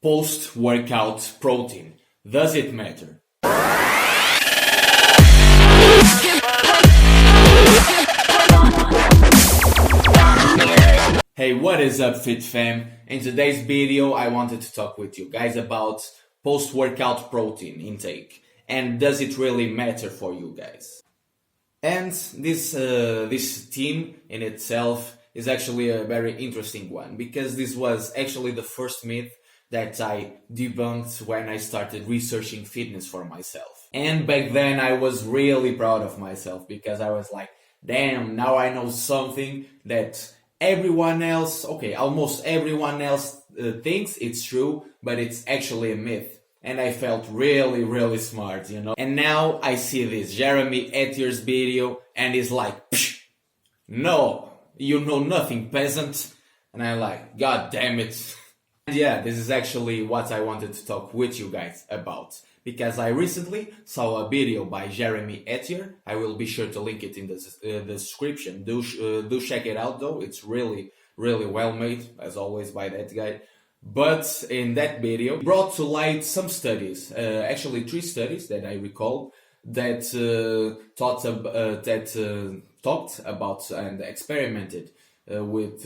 Post-workout protein. Does it matter? Hey, what is up, Fit Fam? In today's video, I wanted to talk with you guys about post-workout protein intake. And does it really matter for you guys? And this theme in itself is actually a very interesting one, because this was actually the first myth that I debunked when I started researching fitness for myself. And back then I was really proud of myself, because I was like, damn, now I know something that everyone else, almost everyone else thinks it's true, but it's actually a myth. And I felt really, really smart, you know. And now I see this Jeremy Ethier's video and he's like, psh, no, you know nothing, peasant. And I'm like, God damn it. And yeah, this is actually what I wanted to talk with you guys about, because I recently saw a video by Jeremy Ethier. I will be sure to link it in the description. Do check it out though. It's really, really well made, as always, by that guy. But in that video, brought to light some studies, actually 3 studies that I recall, that talked about and experimented with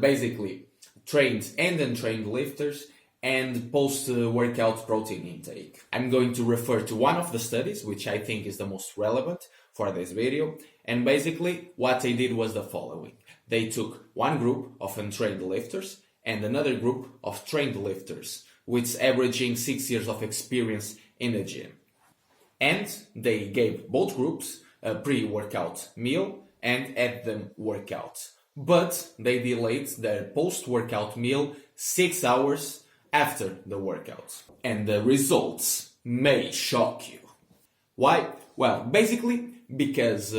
basically trained and untrained lifters and post-workout protein intake. I'm going to refer to one of the studies, which I think is the most relevant for this video. And basically what they did was the following. They took one group of untrained lifters and another group of trained lifters, with averaging 6 years of experience in the gym. And they gave both groups a pre-workout meal and had them work out. But they delayed their post-workout meal 6 hours after the workout. And the results may shock you. Why? Well, basically because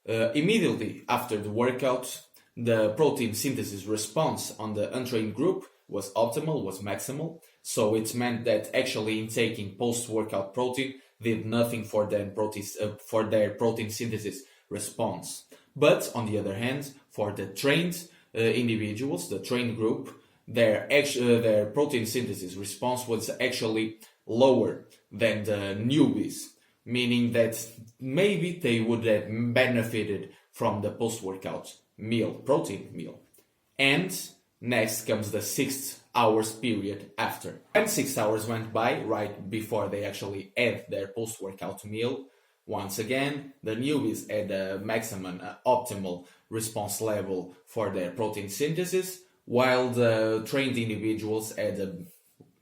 immediately after the workout, the protein synthesis response on the untrained group was optimal, was maximal. So it meant that actually intaking post-workout protein did nothing for their protein synthesis response. But on the other hand, for the trained individuals, the trained group, their protein synthesis response was actually lower than the newbies, meaning that maybe they would have benefited from the post-workout meal, protein meal. And next comes the 6 hours period after. When 6 hours went by, right before they actually had their post-workout meal, once again, the newbies had a maximum optimal response level for their protein synthesis, while the trained individuals had a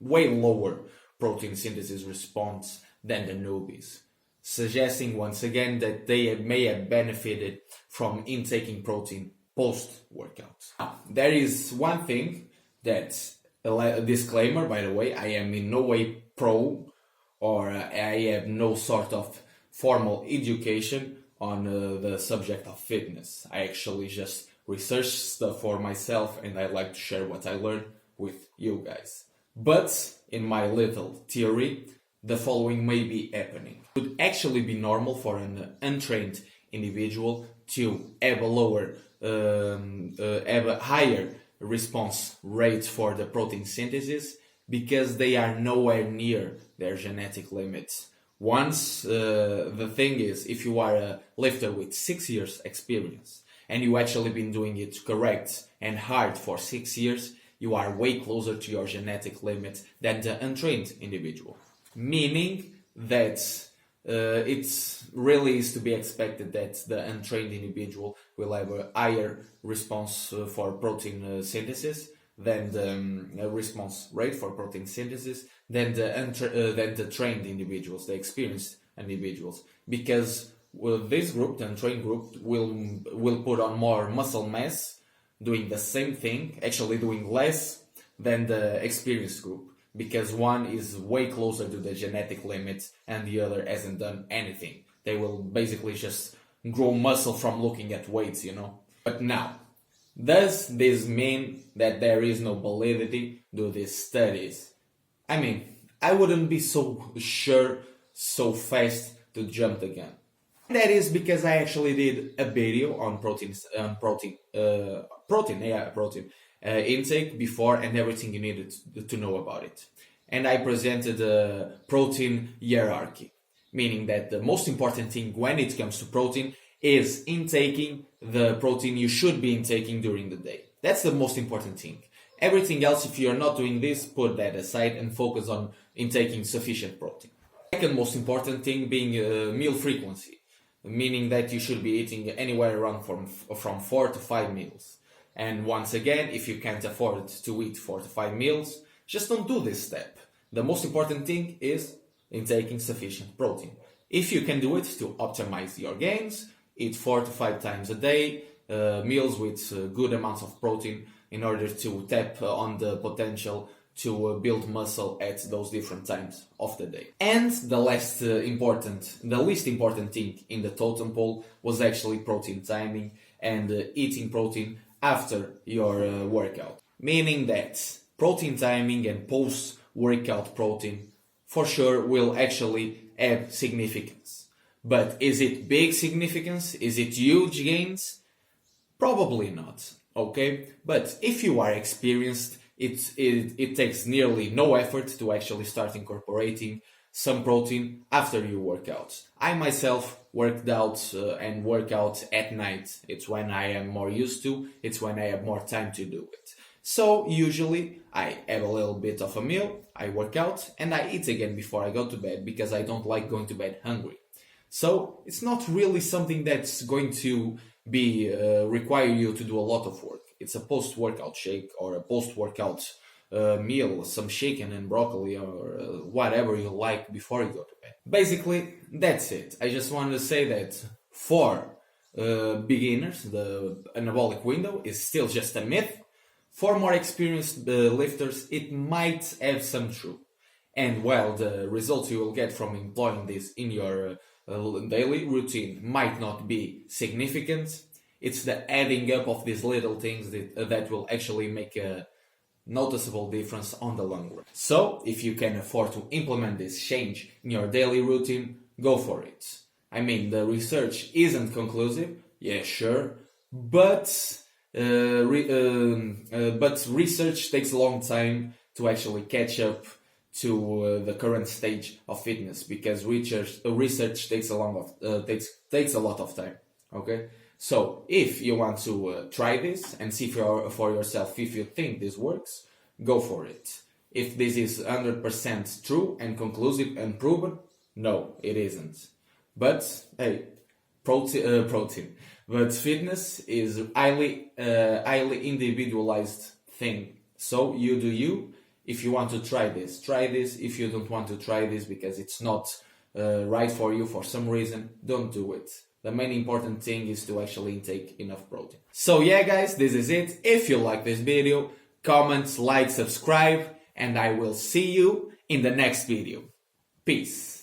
way lower protein synthesis response than the newbies, suggesting once again that they may have benefited from intaking protein post-workout. Now, there is one thing that, a disclaimer by the way, I am in no way pro, or I have no sort of formal education on the subject of fitness. I actually just research stuff for myself and I like to share what I learned with you guys. But in my little theory, the following may be happening. It would actually be normal for an untrained individual to have a higher response rate for the protein synthesis, because they are nowhere near their genetic limits. Once, the thing is, if you are a lifter with 6 years experience and you actually been doing it correct and hard for 6 years, you are way closer to your genetic limit than the untrained individual. Meaning that it really is to be expected that the untrained individual will have a higher response for protein synthesis than the response rate for protein synthesis than the trained individuals, the experienced individuals, because this group, the untrained group, will put on more muscle mass, doing the same thing, actually doing less than the experienced group, because one is way closer to the genetic limits and the other hasn't done anything. They will basically just grow muscle from looking at weights, you know. But now, does this mean that there is no validity to these studies? I mean, I wouldn't be so sure so fast to jump the gun. That is because I actually did a video on protein intake before and everything you needed to know about it. And I presented a protein hierarchy, meaning that the most important thing when it comes to protein is intaking the protein you should be intaking during the day. That's the most important thing. Everything else, if you're not doing this, put that aside and focus on intaking sufficient protein. Second most important thing being meal frequency, meaning that you should be eating anywhere around from 4 to 5 meals. And once again, if you can't afford to eat 4 to 5 meals, just don't do this step. The most important thing is intaking sufficient protein. If you can do it to optimize your gains, eat 4 to 5 times a day, meals with good amounts of protein in order to tap on the potential to build muscle at those different times of the day. And the least important thing in the totem pole was actually protein timing and eating protein after your workout. Meaning that protein timing and post-workout protein for sure will actually have significance. But is it big significance? Is it huge gains? Probably not, okay? But if you are experienced, it takes nearly no effort to actually start incorporating some protein after you work out. I myself worked out and work out at night. It's when I am more used to, it's when I have more time to do it. So usually I have a little bit of a meal, I work out, and I eat again before I go to bed because I don't like going to bed hungry. So it's not really something that's going to be require you to do a lot of work. It's a post-workout shake or a post-workout meal, some chicken and broccoli or whatever you like before you go to bed. Basically, that's it. I just wanted to say that for beginners, the anabolic window is still just a myth. For more experienced lifters, it might have some truth. And while the results you will get from employing this in your daily routine might not be significant, it's the adding up of these little things that will actually make a noticeable difference on the long run. So, if you can afford to implement this change in your daily routine, go for it. I mean, the research isn't conclusive, yeah, sure, but research takes a long time to actually catch up to the current stage of fitness because research takes a lot of time. Okay, so if you want to try this and see for yourself if you think this works, go for it. If this is 100% true and conclusive and proven, no, it isn't. But hey, protein. But fitness is highly individualized thing. So you do you. If you want to try this, try this. If you don't want to try this because it's not right for you for some reason, don't do it. The main important thing is to actually intake enough protein. So yeah guys, this is it. If you like this video, comment, like, subscribe, and I will see you in the next video. Peace.